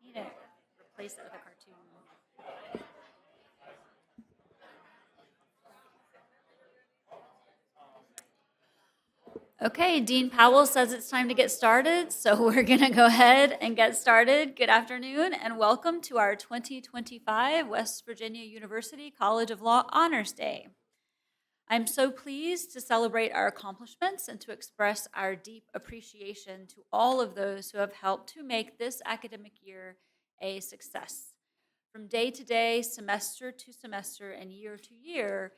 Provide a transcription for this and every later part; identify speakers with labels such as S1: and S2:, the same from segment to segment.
S1: need to replace it with a cartoon. Okay, Dean Powell says it's time to get started, so we're going to go ahead and get started. Good afternoon and welcome to our 2025 West Virginia University College of Law Honors Day. I'm so pleased to celebrate our accomplishments and to express our deep appreciation to all of those who have helped to make this academic year a success. From day to day, semester to semester, and year to year,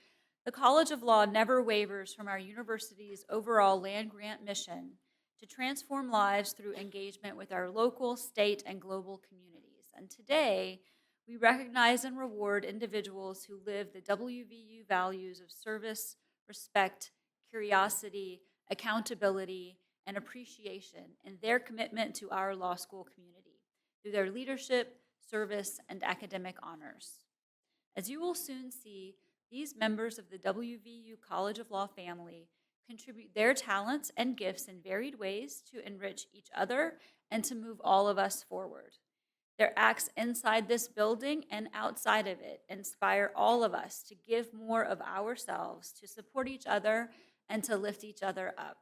S1: the College of Law never wavers from our university's overall land-grant mission to transform lives through engagement with our local, state, and global communities. And today, we recognize and reward individuals who live the WVU values of service, respect, curiosity, accountability, and appreciation in their commitment to our law school community through their leadership, service, and academic honors. As you will soon see, these members of the WVU College of Law family contribute their talents and gifts in varied ways to enrich each other and to move all of us forward. Their acts inside this building and outside of it inspire all of us to give more of ourselves, to support each other, and to lift each other up.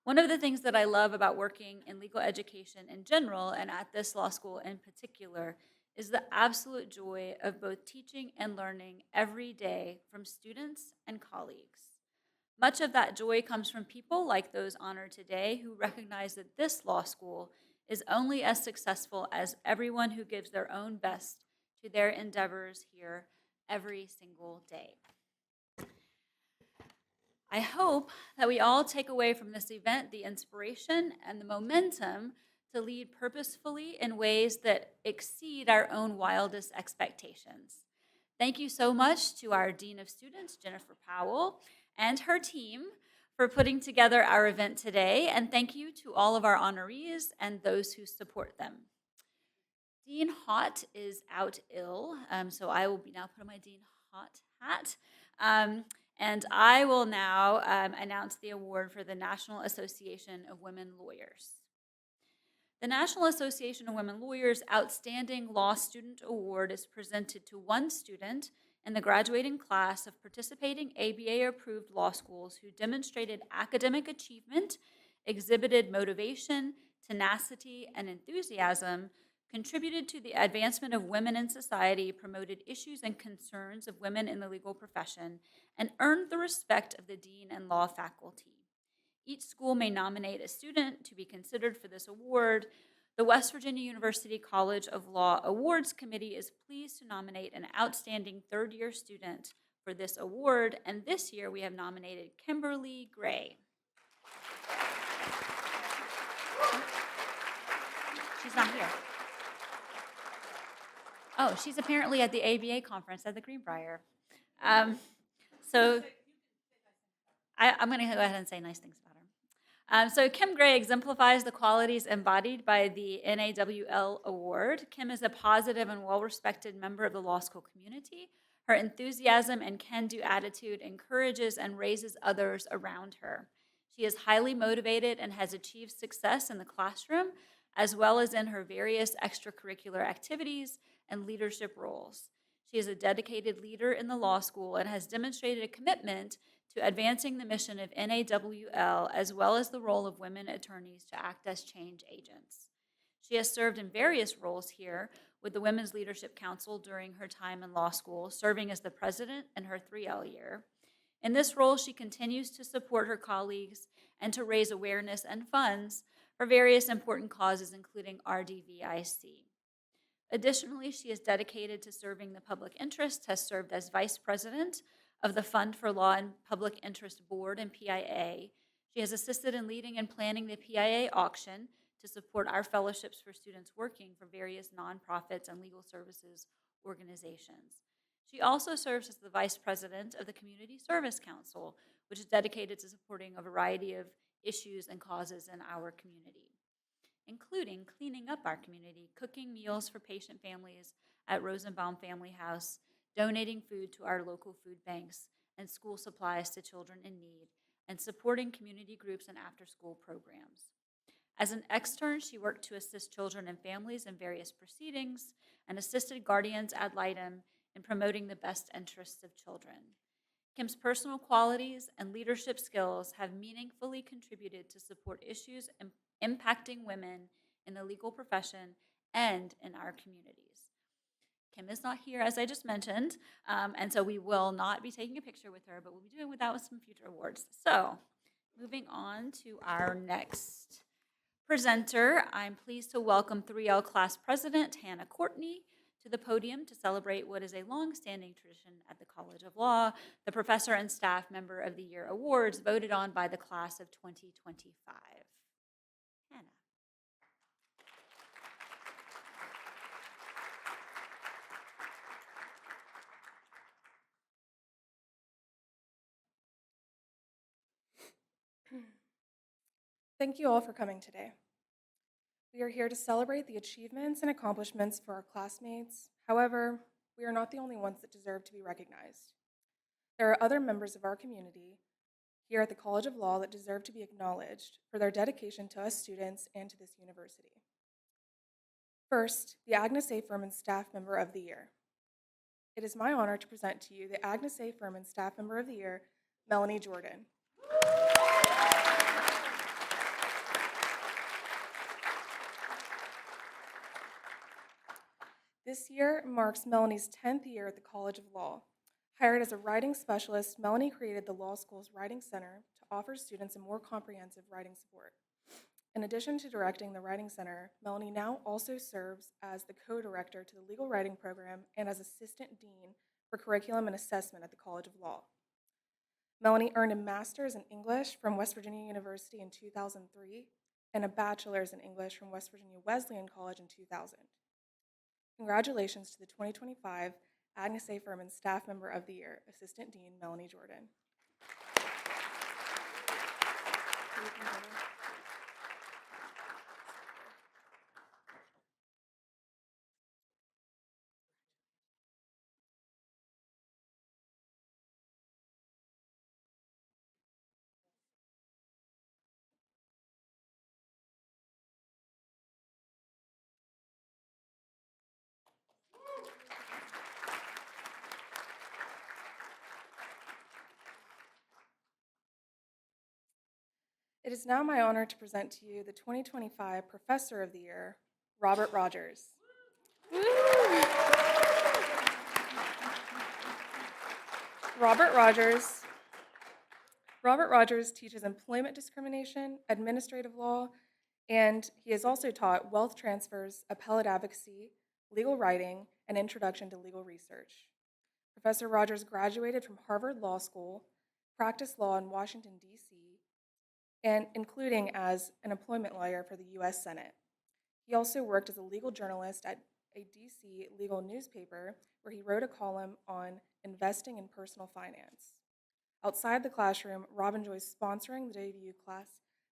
S1: One of the things that I love about working in legal education in general and at this law school in particular is the absolute joy of both teaching and learning every day from students and colleagues. Much of that joy comes from people like those honored today who recognize that this law school is only as successful as everyone who gives their own best to their endeavors here every single day. I hope that we all take away from this event the inspiration and the momentum to lead purposefully in ways that exceed our own wildest expectations. Thank you so much to our Dean of Students, Jennifer Powell, and her team for putting together our event today, and thank you to all of our honorees and those who support them. Dean Hott is out ill, so I will be now put on my Dean Hott hat. And I will now announce the award for the National Association of Women Lawyers. The National Association of Women Lawyers Outstanding Law Student Award is presented to one student in the graduating class of participating ABA-approved law schools who demonstrated academic achievement, exhibited motivation, tenacity, and enthusiasm, contributed to the advancement of women in society, promoted issues and concerns of women in the legal profession, and earned the respect of the dean and law faculty. Each school may nominate a student to be considered for this award. The West Virginia University College of Law Awards Committee is pleased to nominate an outstanding third-year student for this award, and this year we have nominated Kimberly Gray. She's not here. Oh, she's apparently at the ABA conference at the Greenbrier. So I'm going to go ahead and say nice things about her. So Kim Gray exemplifies the qualities embodied by the NAWL Award. Kim is a positive and well-respected member of the law school community. Her enthusiasm and can-do attitude encourages and raises others around her. She is highly motivated and has achieved success in the classroom, as well as in her various extracurricular activities and leadership roles. She is a dedicated leader in the law school and has demonstrated a commitment to advancing the mission of NAWL, as well as the role of women attorneys to act as change agents. She has served in various roles here with the Women's Leadership Council during her time in law school, serving as the president in her 3L year. In this role, she continues to support her colleagues and to raise awareness and funds for various important causes, including RDVIC. Additionally, she is dedicated to serving the public interest, has served as vice president of the Fund for Law and Public Interest Board and PIA. She has assisted in leading and planning the PIA auction to support our fellowships for students working for various nonprofits and legal services organizations. She also serves as the vice president of the Community Service Council, which is dedicated to supporting a variety of issues and causes in our community, including cleaning up our community, cooking meals for patient families at Rosenbaum Family House, donating food to our local food banks, and school supplies to children in need, and supporting community groups and after-school programs. As an extern, she worked to assist children and families in various proceedings and assisted guardians ad litem in promoting the best interests of children. Kim's personal qualities and leadership skills have meaningfully contributed to support issues impacting women in the legal profession and in our communities. Kim is not here, as I just mentioned, and so we will not be taking a picture with her, but we'll be doing that with some future awards. So, moving on to our next presenter, I'm pleased to welcome 3L class president Hannah Courtney to the podium to celebrate what is a long-standing tradition at the College of Law, the Professor and Staff Member of the Year awards voted on by the class of 2025. Hannah.
S2: Thank you all for coming today. We are here to celebrate the achievements and accomplishments for our classmates. However, we are not the only ones that deserve to be recognized. There are other members of our community here at the College of Law that deserve to be acknowledged for their dedication to us students and to this university. First, the Agnes A. Furman Staff Member of the Year. It is my honor to present to you the Agnes A. Furman Staff Member of the Year, Melanie Jordan. This year marks Melanie's 10th year at the College of Law. Hired as a writing specialist, Melanie created the law school's Writing Center to offer students a more comprehensive writing support. In addition to directing the Writing Center, Melanie now also serves as the co-director to the Legal Writing Program and as Assistant Dean for Curriculum and Assessment at the College of Law. Melanie earned a master's in English from West Virginia University in 2003 and a bachelor's in English from West Virginia Wesleyan College in 2000. Congratulations to the 2025 Agnes A. Furman Staff Member of the Year, Assistant Dean Melanie Jordan. It is now my honor to present to you the 2025 Professor of the Year, Robert Rogers. Robert Rogers teaches employment discrimination, administrative law, and he has also taught wealth transfers, appellate advocacy, legal writing, and introduction to legal research. Professor Rogers graduated from Harvard Law School, practiced law in Washington, D.C., and including as an employment lawyer for the U.S. Senate. He also worked as a legal journalist at a D.C. legal newspaper where he wrote a column on investing in personal finance. Outside the classroom, Rob enjoys sponsoring the WVU class,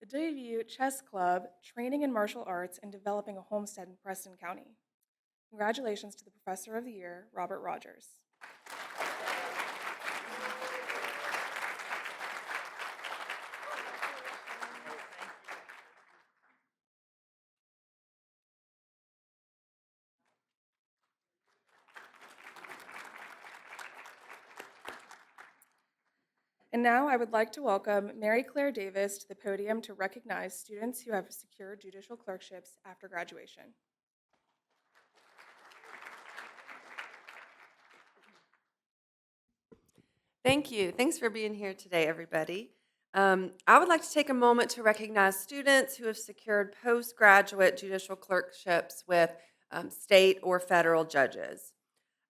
S2: the WVU Chess Club, training in martial arts, and developing a homestead in Preston County. Congratulations to the Professor of the Year, Robert Rogers. And now I would like to welcome Mary Claire Davis to the podium to recognize students who have secured judicial clerkships after graduation.
S3: Thank you. Thanks for being here today, everybody. I would like to take a moment to recognize students who have secured postgraduate judicial clerkships with state or federal judges.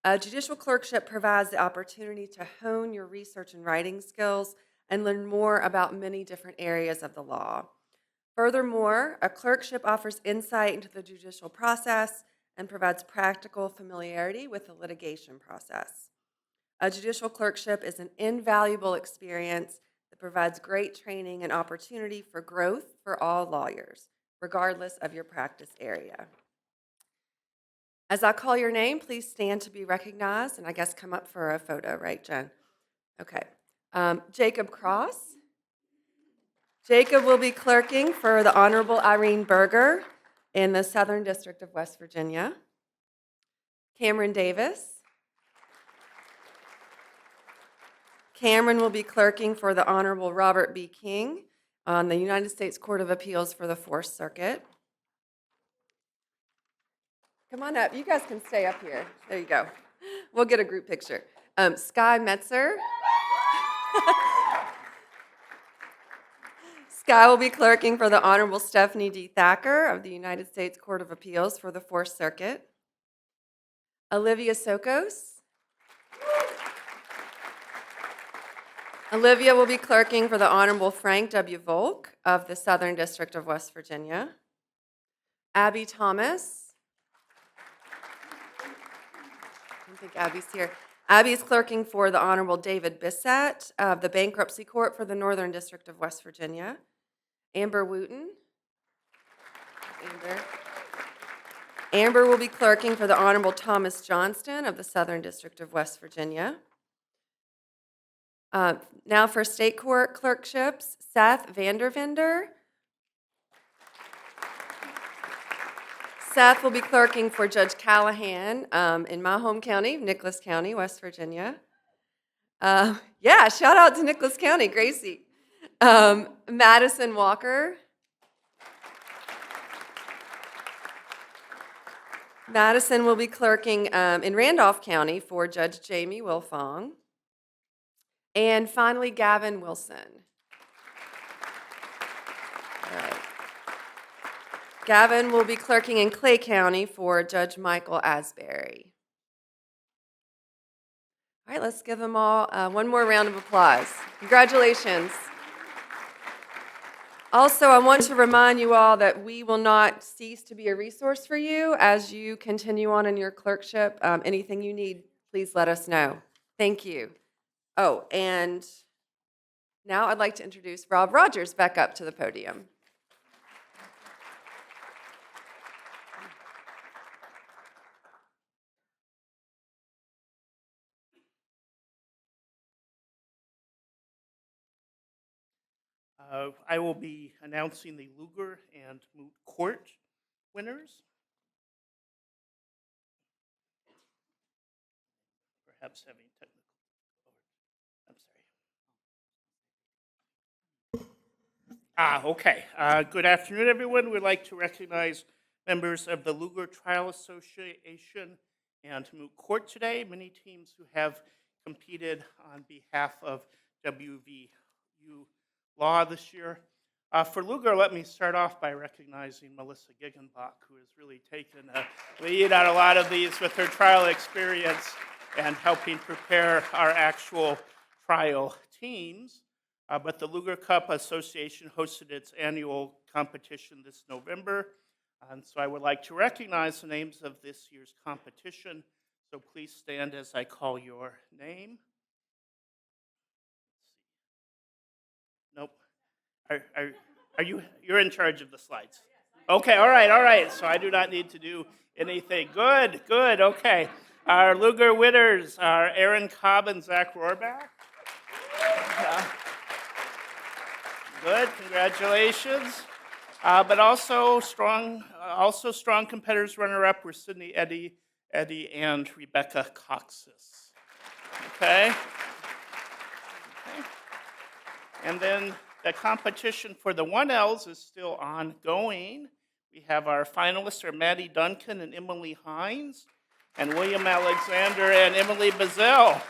S3: A judicial clerkship provides the opportunity to hone your research and writing skills and learn more about many different areas of the law. Furthermore, a clerkship offers insight into the judicial process and provides practical familiarity with the litigation process. A judicial clerkship is an invaluable experience that provides great training and opportunity for growth for all lawyers, regardless of your practice area. As I call your name, please stand to be recognized, and I guess come up for a photo, right, Jen? Okay. Jacob Cross, Jacob will be clerking for the Honorable Irene Berger in the Southern District of West Virginia. Cameron Davis. Cameron will be clerking for the Honorable Robert B. King on the United States Court of Appeals for the Fourth Circuit. Come on up. You guys can stay up here. There you go. We'll get a group picture. Sky Metzer. Sky will be clerking for the Honorable Stephanie D. Thacker of the United States Court of Appeals for the Fourth Circuit. Olivia Sokos. Olivia will be clerking for the Honorable Frank W. Volk of the Southern District of West Virginia. Abby Thomas. I don't think Abby's here. Abby is clerking for the Honorable David Bissett of the Bankruptcy Court for the Northern District of West Virginia. Amber Wooten. Amber will be clerking for the Honorable Thomas Johnston of the Southern District of West Virginia. Now for state court clerkships, Seth Vandervender. Seth will be clerking for Judge Callahan in my home county, Nicholas County, West Virginia. Yeah, shout out to Nicholas County, Gracie. Madison Walker. Madison will be clerking in Randolph County for Judge Jamie Wilfong. And finally, Gavin Wilson. All right. Gavin will be clerking in Clay County for Judge Michael Asbury. All right, let's give them all one more round of applause. Congratulations. Also, I want to remind you all that we will not cease to be a resource for you as you continue on in your clerkship. Anything you need, please let us know. Thank you. Oh, and now I'd like to introduce Rob Rogers back up to the podium.
S4: I will be announcing the Lugar and Moot Court winners. Perhaps having technical. I'm sorry. Okay. Good afternoon, everyone. We'd like to recognize members of the Lugar Trial Association and Moot Court today. Many teams who have competed on behalf of WVU Law this year. For Lugar, let me start off by recognizing Melissa Giggenbach, who has really taken a lead on a lot of these with her trial experience and helping prepare our actual trial teams. But the Lugar Cup Association hosted its annual competition this November, and so I would like to recognize the names of this year's competition. So please stand as I call your name. Nope. Are you? You're in charge of the slides. Okay. All right. So I do not need to do anything. Good. Okay. Our Lugar winners are Aaron Cobb and Zach Rohrbach. Good. Congratulations. But also strong competitors runner-up were Sydney Eddy, and Rebecca Coxis. Okay. And then the competition for the 1Ls is still ongoing. We have our finalists are Maddie Duncan and Emily Hines, and William Alexander and Emily Bazell.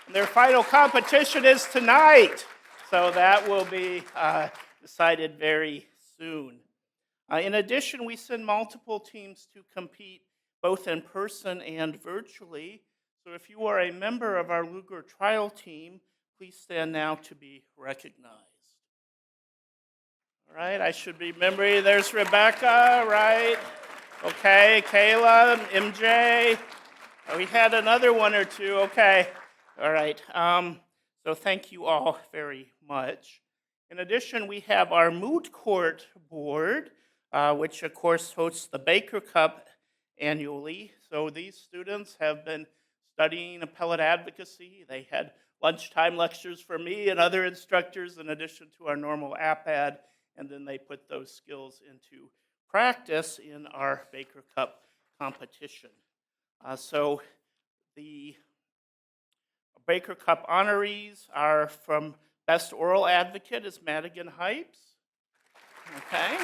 S4: And their final competition is tonight, so that will be decided very soon. In addition, we send multiple teams to compete both in person and virtually. So if you are a member of our Lugar trial team, please stand now to be recognized. All right, I should be remembering. There's Rebecca, right? Okay, Kayla, MJ. We had another one or two. Okay, all right. So thank you all very much. In addition, we have our Moot Court Board, which of course hosts the Baker Cup annually. So these students have been studying appellate advocacy. They had lunchtime lectures for me and other instructors in addition to our normal APAD and then they put those skills into practice in our Baker Cup competition. So the Baker Cup honorees are from Best Oral Advocate is Madigan Heights. Okay.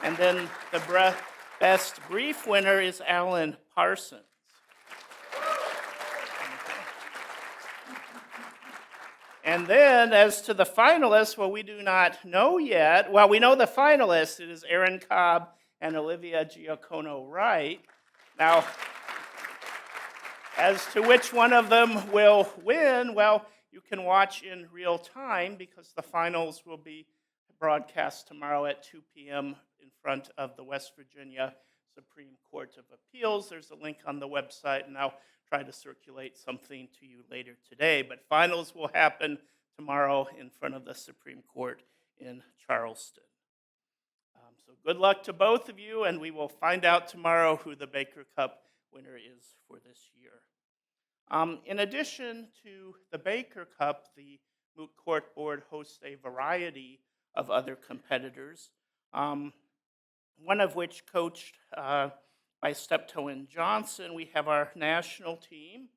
S4: And then the Best Brief winner is Alan Parsons. And then, as to the finalists, well, we do not know yet. Well, we know the finalists. It is Erin Cobb and Olivia Giacono Wright. Now, as to which one of them will win, well, you can watch in real time because the finals will be broadcast tomorrow at 2 p.m. in front of the West Virginia Supreme Court of Appeals. There's a link on the website, and I'll try to circulate something to you later today. But finals will happen tomorrow in front of the Supreme Court in Charleston. So good luck to both of you, and we will find out tomorrow who the Baker Cup winner is for this year. In addition to the Baker Cup, the Moot Court Board hosts a variety of other competitors, one of which coached by Steptoe and Johnson. We have our national team,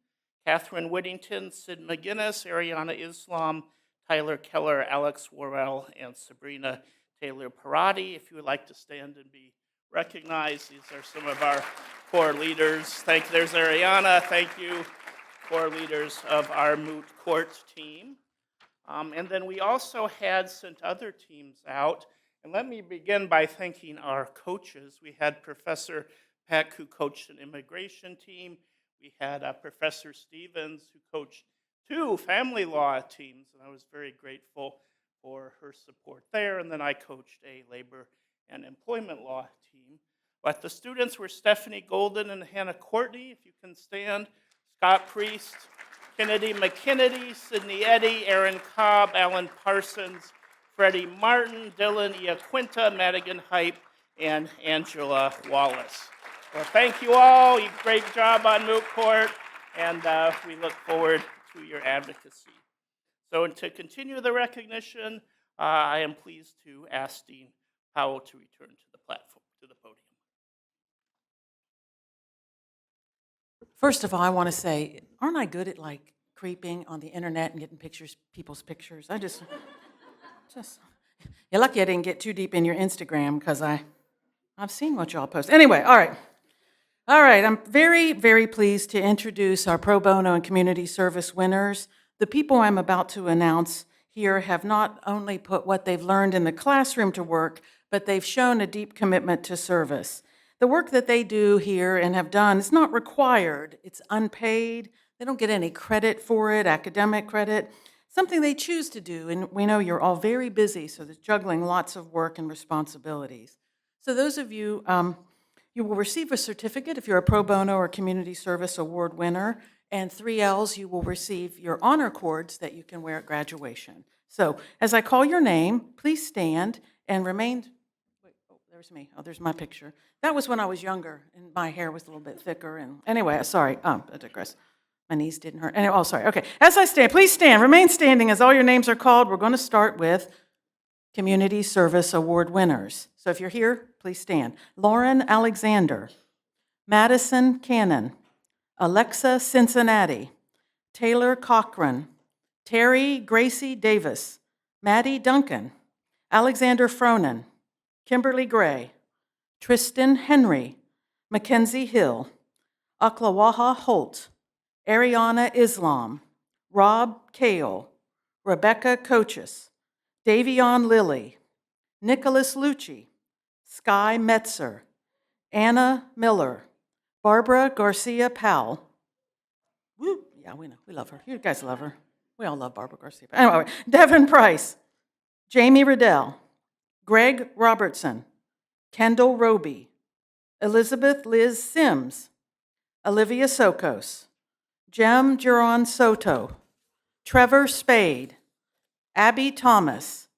S4: Catherine Whittington, Sid McGinnis, Ariana Islam, Tyler Keller, Alex Worrell, and Sabrina Taylor-Parati. If you would like to stand and be recognized, these are some of our core leaders. There's Ariana. Thank you, core leaders of our Moot Court team. And then we also had sent other teams out. And let me begin by thanking our coaches. We had Professor Peck, who coached an immigration team. We had Professor Stevens, who coached 2 family law teams, and I was very grateful for her support there. And then I coached a labor and employment law team. But the students were Stephanie Golden and Hannah Courtney, if you can stand, Scott Priest, Kennedy McKinney, Sydney Eddy, Aaron Cobb, Alan Parsons, Freddie Martin, Dylan Iaquinta, Madigan Hype, and Angela Wallace. Well, thank you all. Great job on Moot Court, and we look forward to your advocacy. So to continue the recognition, I am pleased to ask Dean Powell to return to the platform, to the podium.
S5: First of all, I want to say, aren't I good at like creeping on the internet and getting people's pictures? You're lucky I didn't get too deep in your Instagram because I've seen what y'all post. Anyway, all right. I'm very, very pleased to introduce our pro bono and community service winners. The people I'm about to announce here have not only put what they've learned in the classroom to work, but they've shown a deep commitment to service. The work that they do here and have done is not required. It's unpaid. They don't get any credit for it, academic credit, something they choose to do. And we know you're all very busy, so there's juggling lots of work and responsibilities. So those of you, you will receive a certificate if you're a pro bono or community service award winner, and 3Ls, you will receive your honor cords that you can wear at graduation. So as I call your name, please stand and remain. Wait, oh, there's me. Oh, there's my picture. That was when I was younger, and my hair was a little bit thicker. And anyway, sorry, I digress. My knees didn't hurt. Anyway, sorry. Okay, as I stand, please stand. Remain standing as all your names are called. We're going to start with Community Service Award winners. So if you're here, please stand. Lauren Alexander, Madison Cannon, Alexa Cincinnati, Taylor Cochran, Terry Gracie Davis, Maddie Duncan, Alexander Fronin, Kimberly Gray, Tristan Henry, Mackenzie Hill, Aklawaha Holt, Ariana Islam, Rob Kale, Rebecca Coaches, Davion Lilly, Nicholas Lucci, Sky Metzer, Anna Miller, Barbara Garcia Powell. Woo, yeah, we know, we love her. You guys love her. We all love Barbara Garcia Powell. Anyway, Devin Price, Jamie Riddell, Greg Robertson, Kendall Roby, Elizabeth Liz Sims, Olivia Sokos, Jem Juron Soto, Trevor Spade, Abby Thomas,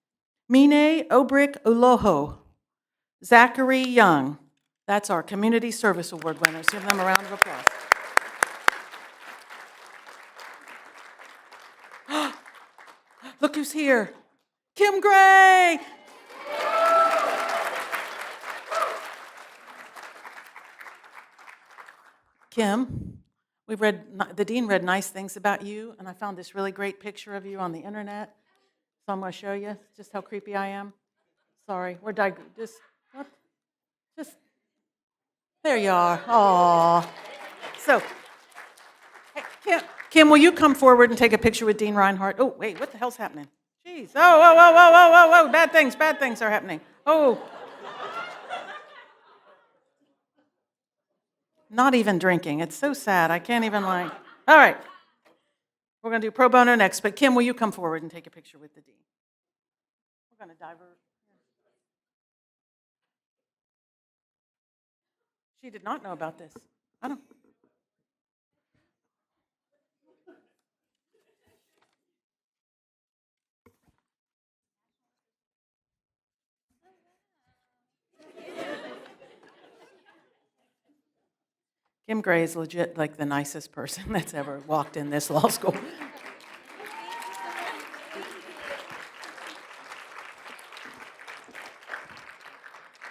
S5: Mine Obrick Uloho, Zachary Young. That's our Community Service Award winners. Give them a round of applause. Look who's here. Kim Gray. Kim, the dean read nice things about you, and I found this really great picture of you on the internet. So I'm going to show you just how creepy I am. Sorry, just, there you are. Aw. So, hey, Kim, will you come forward and take a picture with Dean Reinhardt? Oh, wait, what the hell's happening? Jeez. Oh, bad things are happening. Oh. Not even drinking. It's so sad. I can't even All right. We're going to do pro bono next, but Kim, will you come forward and take a picture with the dean? We're going to divert. She did not know about this. I don't. Kim Gray is legit like the nicest person that's ever walked in this law school.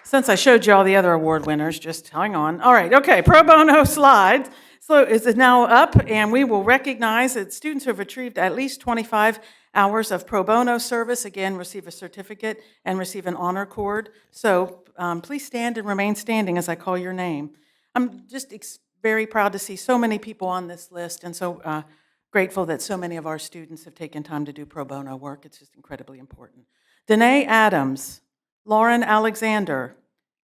S5: Since I showed you all the other award winners, just hang on. All right, okay, pro bono slide. So is it now up, and we will recognize that students who have achieved at least 25 hours of pro bono service, again, receive a certificate and receive an honor cord. So please stand and remain standing as I call your name. I'm just very proud to see so many people on this list, and so grateful that so many of our students have taken time to do pro bono work. It's just incredibly important. Danae Adams, Lauren Alexander,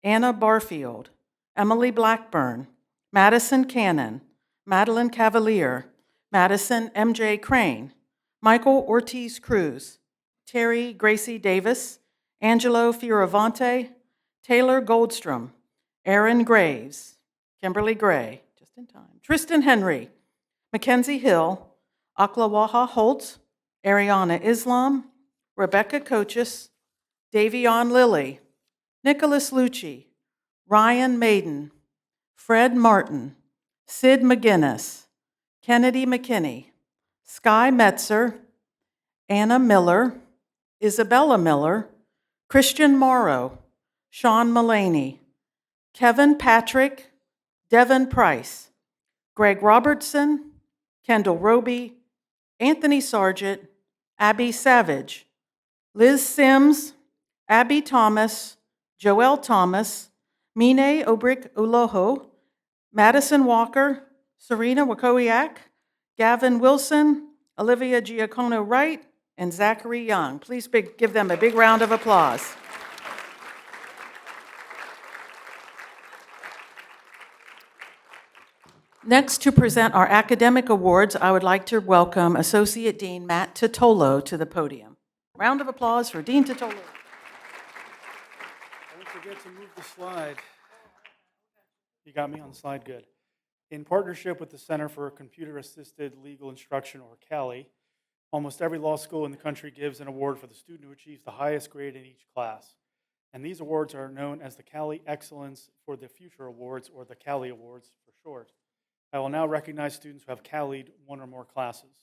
S5: Anna Barfield, Emily Blackburn, Madison Cannon, Madeline Cavalier, Madison M.J. Crane, Michael Ortiz Cruz, Terry Gracie Davis, Angelo Fioravante, Taylor Goldstrom, Aaron Graves, Kimberly Gray, just in time, Tristan Henry, Mackenzie Hill, Aklawaha Holtz, Ariana Islam, Rebecca Cochis, Davion Lilly, Nicholas Lucci, Ryan Maiden, Fred Martin, Sid McGinnis, Kennedy McKinney, Sky Metzer, Anna Miller, Isabella Miller, Christian Morrow, Sean Mullaney, Kevin Patrick, Devin Price, Greg Robertson, Kendall Roby, Anthony Sargent, Abby Savage, Liz Sims, Abby Thomas, Joelle Thomas, Mine Obrick Uloho, Madison Walker, Serena Wakowiak, Gavin Wilson, Olivia Giacono Wright, and Zachary Young. Please give them a big round of applause. Next, to present our academic awards, I would like to welcome Associate Dean Matt Totolo to the podium. Round of applause for Dean Totolo.
S6: Don't forget to move the slide. You got me on the slide, good. In partnership with the Center for Computer Assisted Legal Instruction, or CALI, almost every law school in the country gives an award for the student who achieves the highest grade in each class. And these awards are known as the CALI Excellence for the Future Awards, or the CALI Awards for short. I will now recognize students who have CALI'd one or more classes.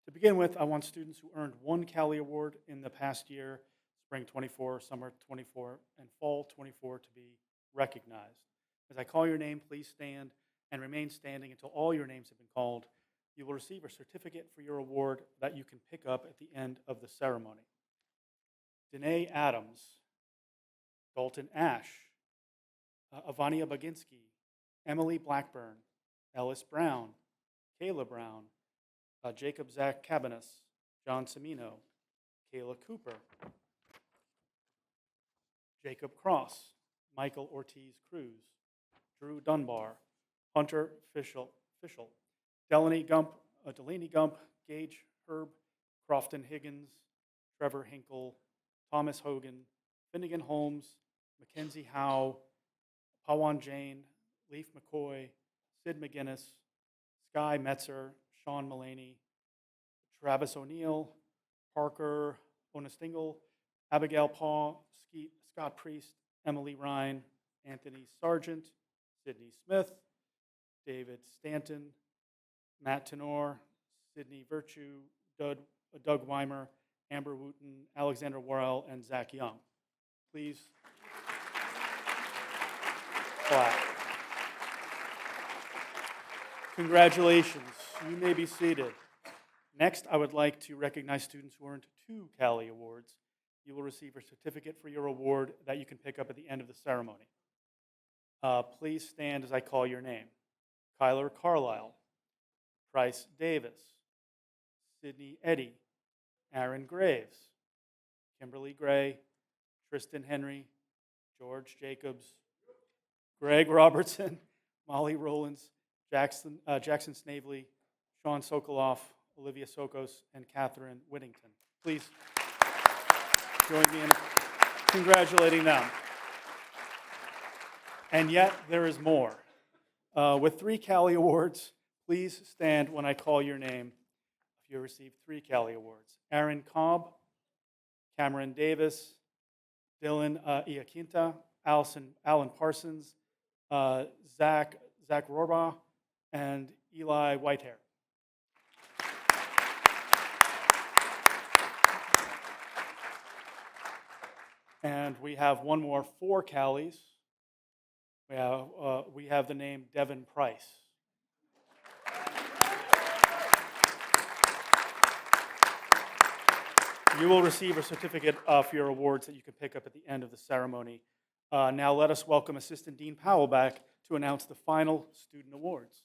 S6: To begin with, I want students who earned one CALI Award in the past year, spring 24, summer 24, and fall 24, to be recognized. As I call your name, please stand and remain standing until all your names have been called. You will receive a certificate for your award that you can pick up at the end of the ceremony. Danae Adams, Dalton Ash, Ivania Baginski, Emily Blackburn, Ellis Brown, Kayla Brown, Jacob Zach Cabanis, John Semino, Kayla Cooper, Jacob Cross, Michael Ortiz Cruz, Drew Dunbar, Hunter Fischel, Delaney Gump, Gage Herb, Crofton Higgins, Trevor Hinkle, Thomas Hogan, Finnegan Holmes, Mackenzie Howe, Pawan Jane, Leaf McCoy, Sid McGinnis, Sky Metzer, Sean Mullaney, Travis O'Neill, Parker Onestingle, Abigail Paw, Scott Priest, Emily Ryan, Anthony Sargent, Sydney Smith, David Stanton, Matt Tenor, Sydney Virtue, Doug Weimer, Amber Wooten, Alexander Worrell, and Zach Young. Please clap. Congratulations. You may be seated. Next, I would like to recognize students who earned 2 Cali Awards. You will receive a certificate for your award that you can pick up at the end of the ceremony. Please stand as I call your name. Kyler Carlisle, Price Davis, Sydney Eddy, Aaron Graves, Kimberly Gray, Tristan Henry, George Jacobs, Greg Robertson, Molly Rowlands, Jackson Snavely, Sean Sokoloff, Olivia Sokos, and Catherine Whittington. Please join me in congratulating them. And yet, there is more. With 3 Cali Awards, please stand when I call your name if you received 3 Cali Awards. Aaron Cobb, Cameron Davis, Dylan Iaquinta, Alan Parsons, Zach Rorbaugh, and Eli Whitehair. And we have one more, 4 Callies. We have the name Devin Price. You will receive a certificate for your awards that you can pick up at the end of the ceremony. Now let us welcome Assistant Dean Powell back to announce the final student awards.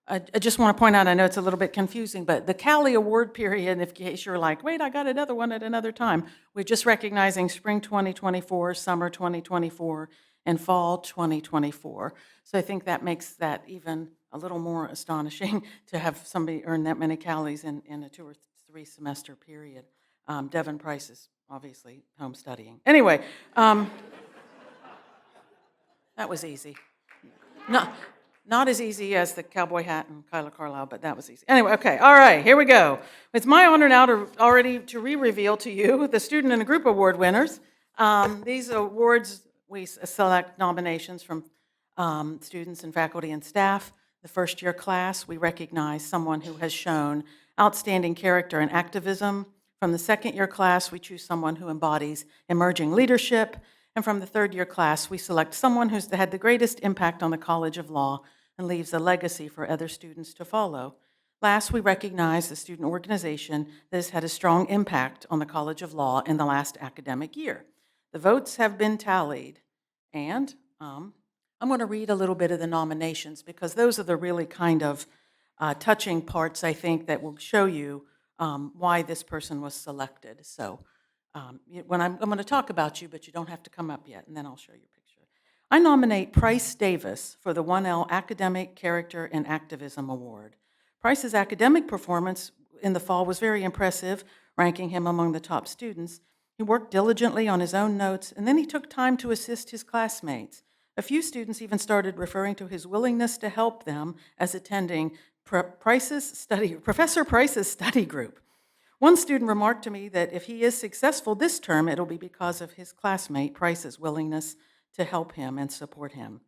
S5: I just want to point out, I know it's a little bit confusing, but the Cali Award period, in case you're like, wait, I got another one at another time, we're just recognizing spring 2024, summer 2024, and fall 2024. So I think that makes that even a little more astonishing to have somebody earn that many Calis in a 2 or 3 semester period. Devin Price is obviously home studying. Anyway, that was easy. Not as easy as the cowboy hat and Kyla Carlisle, but that was easy. Anyway, okay, all right, here we go. It's my honor now to re-reveal to you the student and the group award winners. These awards, we select nominations from students and faculty and staff. The first year class, we recognize someone who has shown outstanding character and activism. From the second year class, we choose someone who embodies emerging leadership. And from the third year class, we select someone who's had the greatest impact on the College of Law and leaves a legacy for other students to follow. Last, we recognize the student organization that has had a strong impact on the College of Law in the last academic year. The votes have been tallied, and I'm going to read a little bit of the nominations because those are the really kind of touching parts, I think, that will show you why this person was selected. So when I'm going to talk about you, but you don't have to come up yet, and then I'll show you a picture. I nominate Price Davis for the 1L Academic Character and Activism Award. Price's academic performance in the fall was very impressive, ranking him among the top students. He worked diligently on his own notes, and then he took time to assist his classmates. A few students even started referring to his willingness to help them as attending Professor Price's study group. One student remarked to me that if he is successful this term, it'll be because of his classmate Price's willingness to help him and support him.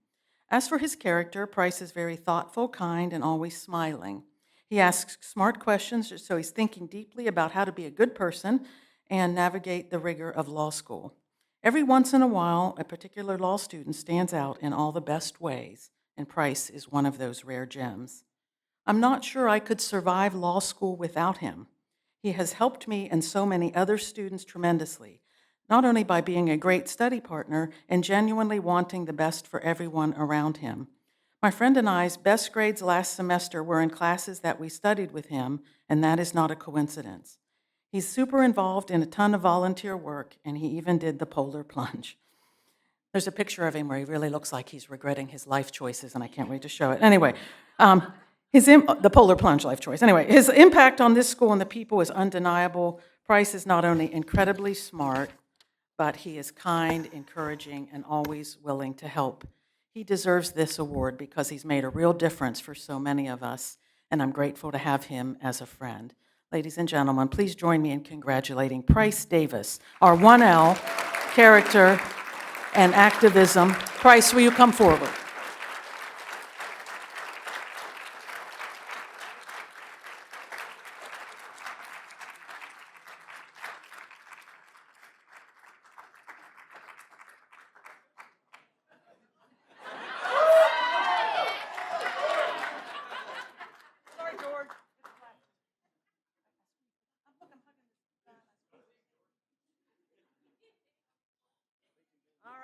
S5: As for his character, Price is very thoughtful, kind, and always smiling. He asks smart questions, so he's thinking deeply about how to be a good person and navigate the rigor of law school. Every once in a while, a particular law student stands out in all the best ways, and Price is one of those rare gems. I'm not sure I could survive law school without him. He has helped me and so many other students tremendously, not only by being a great study partner and genuinely wanting the best for everyone around him. My friend and I's best grades last semester were in classes that we studied with him, and that is not a coincidence. He's super involved in a ton of volunteer work, and he even did the polar plunge. There's a picture of him where he really looks like he's regretting his life choices, and I can't wait to show it. Anyway, the polar plunge life choice. Anyway, his impact on this school and the people is undeniable. Price is not only incredibly smart, but he is kind, encouraging, and always willing to help. He deserves this award because he's made a real difference for so many of us, and I'm grateful to have him as a friend. Ladies and gentlemen, please join me in congratulating Price Davis, our 1L Character and Activism. Price, will you come forward?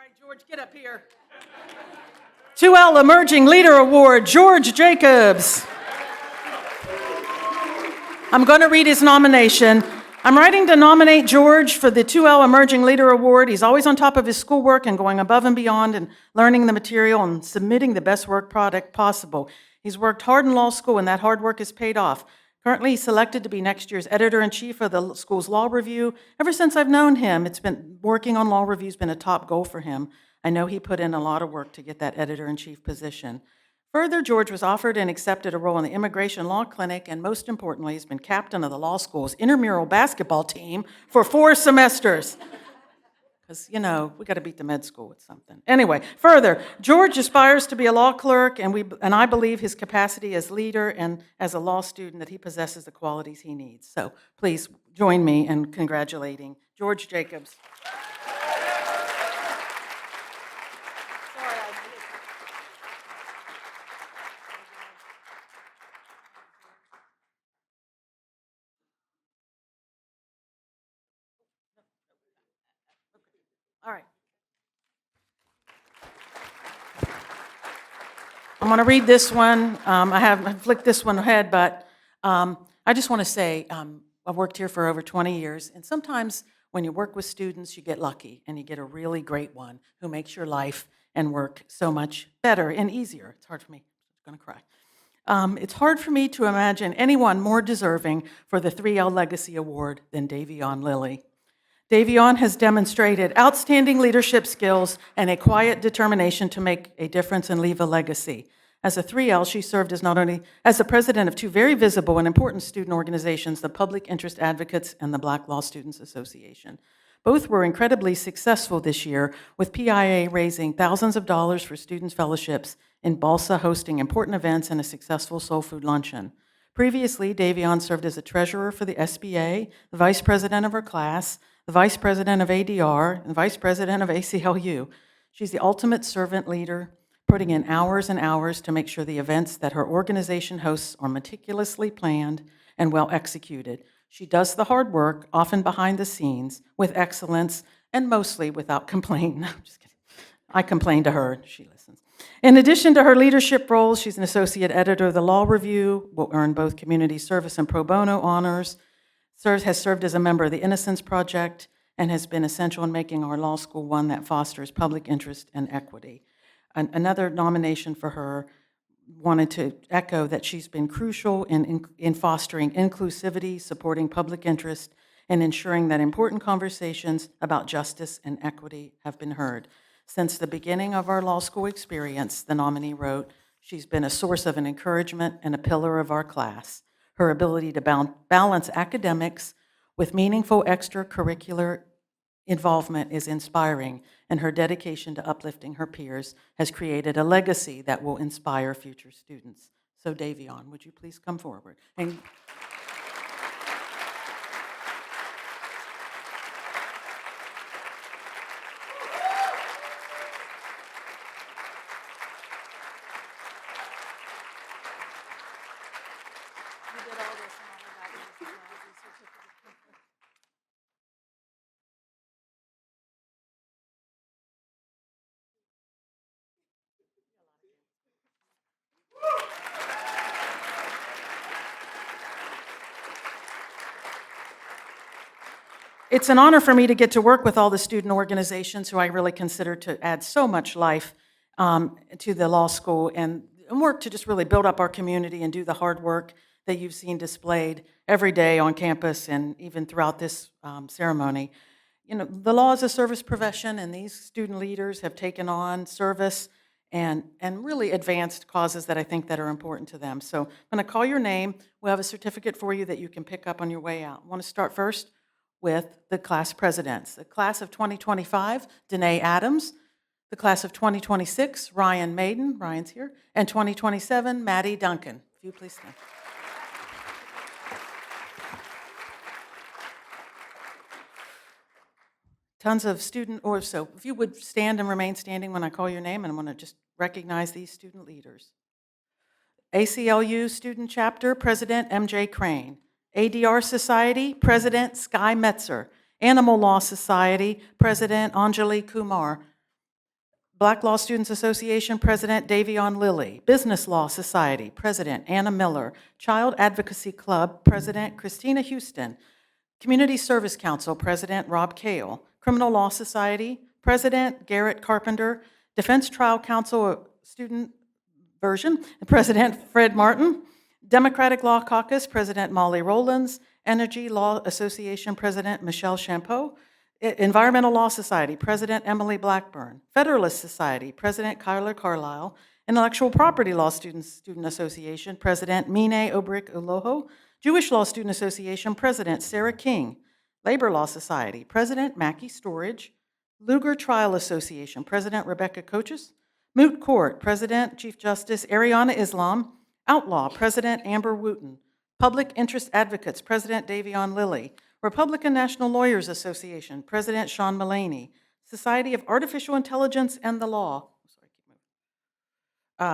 S5: right, George, get up here. 2L Emerging Leader Award, George Jacobs. I'm going to read his nomination. I'm writing to nominate George for the 2L Emerging Leader Award. He's always on top of his schoolwork and going above and beyond and learning the material and submitting the best work product possible. He's worked hard in law school, and that hard work has paid off. Currently, he's selected to be next year's editor-in-chief of the school's law review. Ever since I've known him, it's been working on law reviews been a top goal for him. I know he put in a lot of work to get that editor-in-chief position. Further, George was offered and accepted a role in the Immigration Law Clinic, and most importantly, he's been captain of the law school's intramural basketball team for 4 semesters. Because, we got to beat the med school with something. Anyway, further, George aspires to be a law clerk, and I believe his capacity as leader and as a law student that he possesses the qualities he needs. So please join me in congratulating George Jacobs. All right. I'm going to read this one. I flicked this one ahead, but I just want to say I've worked here for over 20 years, and sometimes when you work with students, you get lucky, and you get a really great one who makes your life and work so much better and easier. It's hard for me. I'm going to cry. It's hard for me to imagine anyone more deserving for the 3L Legacy Award than Davion Lilly. Davion has demonstrated outstanding leadership skills and a quiet determination to make a difference and leave a legacy. As a 3L, she served as not only as the president of 2 very visible and important student organizations, the Public Interest Advocates and the Black Law Students Association. Both were incredibly successful this year, with PIA raising thousands of dollars for students' fellowships, and Balsa hosting important events and a successful soul food luncheon. Previously, Davion served as a treasurer for the SBA, the vice president of her class, the vice president of ADR, and vice president of ACLU. She's the ultimate servant leader, putting in hours and hours to make sure the events that her organization hosts are meticulously planned and well executed. She does the hard work, often behind the scenes, with excellence and mostly without complaint. No, I'm just kidding. I complain to her, she listens. In addition to her leadership roles, she's an associate editor of the Law Review, will earn both community service and pro bono honors, has served as a member of the Innocence Project, and has been essential in making our law school one that fosters public interest and equity. Another nomination for her, wanted to echo that she's been crucial in fostering inclusivity, supporting public interest, and ensuring that important conversations about justice and equity have been heard. Since the beginning of our law school experience, the nominee wrote, she's been a source of an encouragement and a pillar of our class. Her ability to balance academics with meaningful extracurricular involvement is inspiring, and her dedication to uplifting her peers has created a legacy that will inspire future students. So Davion, would you please come forward? And it's an honor for me to get to work with all the student organizations who I really consider to add so much life to the law school and work to just really build up our community and do the hard work that you've seen displayed every day on campus and even throughout this ceremony. The law is a service profession, and these student leaders have taken on service and really advanced causes that I think that are important to them. So I'm going to call your name. We'll have a certificate for you that you can pick up on your way out. I want to start first with the class presidents. The class of 2025, Danae Adams. The class of 2026, Ryan Maiden, Ryan's here. And 2027, Maddie Duncan. If you please stand. Tons of so if you would stand and remain standing when I call your name, and I'm going to just recognize these student leaders. ACLU Student Chapter, President MJ Crane. ADR Society, President Sky Metzer. Animal Law Society, President Anjali Kumar. Black Law Students Association President Davion Lilly, Business Law Society President Anna Miller, Child Advocacy Club President Christina Houston, Community Service Council President Rob Kale, Criminal Law Society President Garrett Carpenter, Defense Trial Council Student Version President Fred Martin, Democratic Law Caucus President Molly Rowlands, Energy Law Association President Michelle Champeau, Environmental Law Society President Emily Blackburn, Federalist Society President Kyler Carlisle, Intellectual Property Law Student Association President Mine Obrick Uloho, Jewish Law Student Association President Sarah King, Labor Law Society President Mackie Storage, Lugar Trial Association President Rebecca Coaches, Moot Court President Chief Justice Ariana Islam, Outlaw President Amber Wooten, Public Interest Advocates President Davion Lilly, Republican National Lawyers Association President Sean Mullaney, Society of Artificial Intelligence and the Law,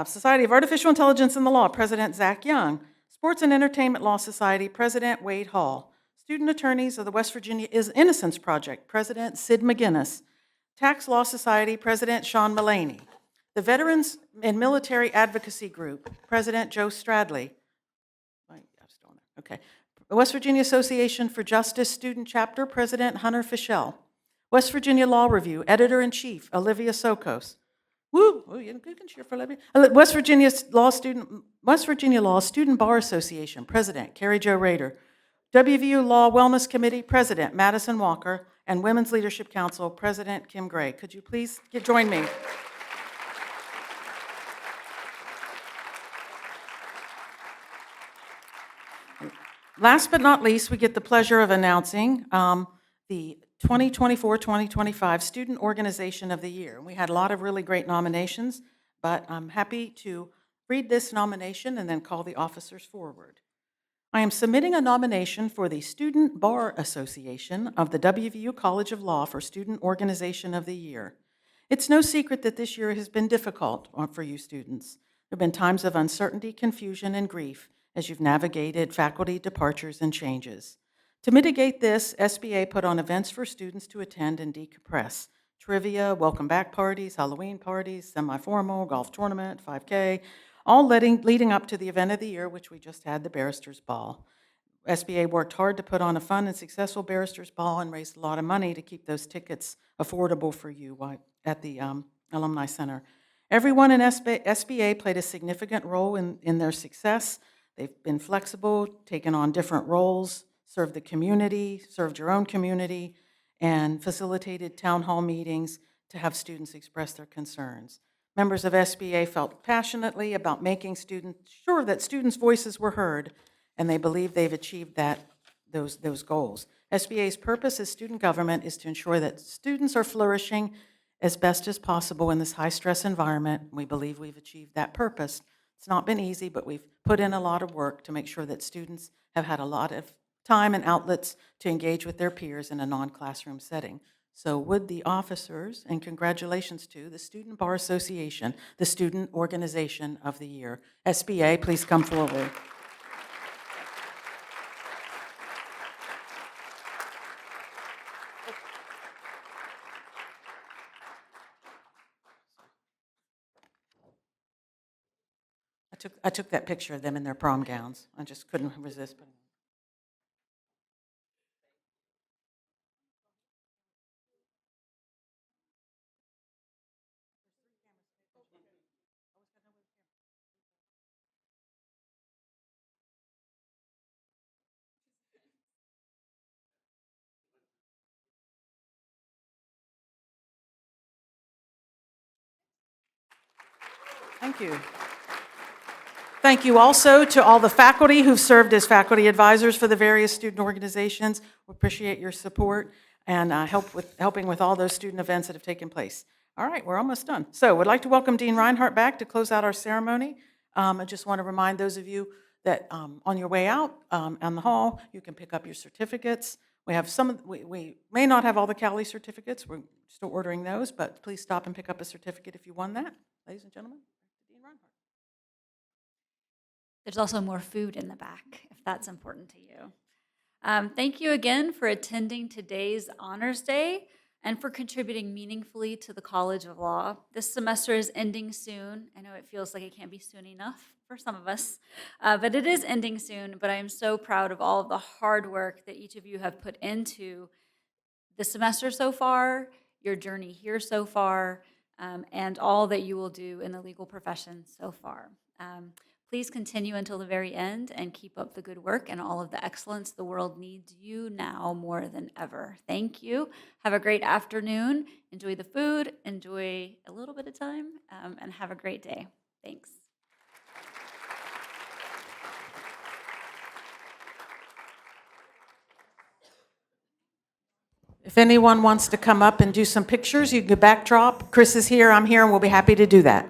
S5: Society of Artificial Intelligence and the Law President Zach Young, Sports and Entertainment Law Society President Wade Hall, Student Attorneys of the West Virginia Innocence Project President Sid McGinnis, Tax Law Society President Sean Mullaney, the Veterans and Military Advocacy Group President Joe Stradley, okay, the West Virginia Association for Justice Student Chapter President Hunter Fischel, West Virginia Law Review Editor-in-Chief Olivia Sokos, woo, oh, you can cheer for Olivia. West Virginia Law Student Bar Association President Carrie Jo Rader, WVU Law Wellness Committee President Madison Walker, and Women's Leadership Council President Kim Gray. Could you please join me? Last but not least, we get the pleasure of announcing the 2024-2025 Student Organization of the Year. We had a lot of really great nominations, but I'm happy to read this nomination and then call the officers forward. I am submitting a nomination for the Student Bar Association of the WVU College of Law for Student Organization of the Year. It's no secret that this year has been difficult for you students. There have been times of uncertainty, confusion, and grief as you've navigated faculty departures and changes. To mitigate this, SBA put on events for students to attend and decompress. Trivia, welcome back parties, Halloween parties, semi-formal, golf tournament, 5K, all leading up to the event of the year, which we just had, the Barristers Ball. SBA worked hard to put on a fun and successful Barristers Ball and raised a lot of money to keep those tickets affordable for you at the Alumni Center. Everyone in SBA played a significant role in their success. They've been flexible, taken on different roles, served the community, served your own community, and facilitated town hall meetings to have students express their concerns. Members of SBA felt passionately about making sure that students' voices were heard, and they believe they've achieved those goals. SBA's purpose as student government is to ensure that students are flourishing as best as possible in this high-stress environment. We believe we've achieved that purpose. It's not been easy, but we've put in a lot of work to make sure that students have had a lot of time and outlets to engage with their peers in a non-classroom setting. So would the officers, and congratulations to the Student Bar Association, the Student Organization of the Year. SBA, please come forward. I took that picture of them in their prom gowns. I just couldn't resist. Thank you. Thank you also to all the faculty who've served as faculty advisors for the various student organizations. We appreciate your support and helping with all those student events that have taken place. All right, we're almost done. So we'd like to welcome Dean Reinhardt back to close out our ceremony. I just want to remind those of you that on your way out on the hall, you can pick up your certificates. We have we may not have all the Cali certificates. We're still ordering those, but please stop and pick up a certificate if you won that. Ladies and gentlemen, Dean Reinhardt.
S1: There's also more food in the back, if that's important to you. Thank you again for attending today's Honors Day. and for contributing meaningfully to the College of Law. This semester is ending soon. I know it feels like it can't be soon enough for some of us, but it is ending soon. But I am so proud of all of the hard work that each of you have put into the semester so far, your journey here so far, and all that you will do in the legal profession so far. Please continue until the very end and keep up the good work and all of the excellence. The world needs you now more than ever. Thank you. Have a great afternoon. Enjoy the food, enjoy a little bit of time, and have a great day. Thanks.
S5: If anyone wants to come up and do some pictures, you can backdrop. Chris is here, I'm here, and we'll be happy to do that.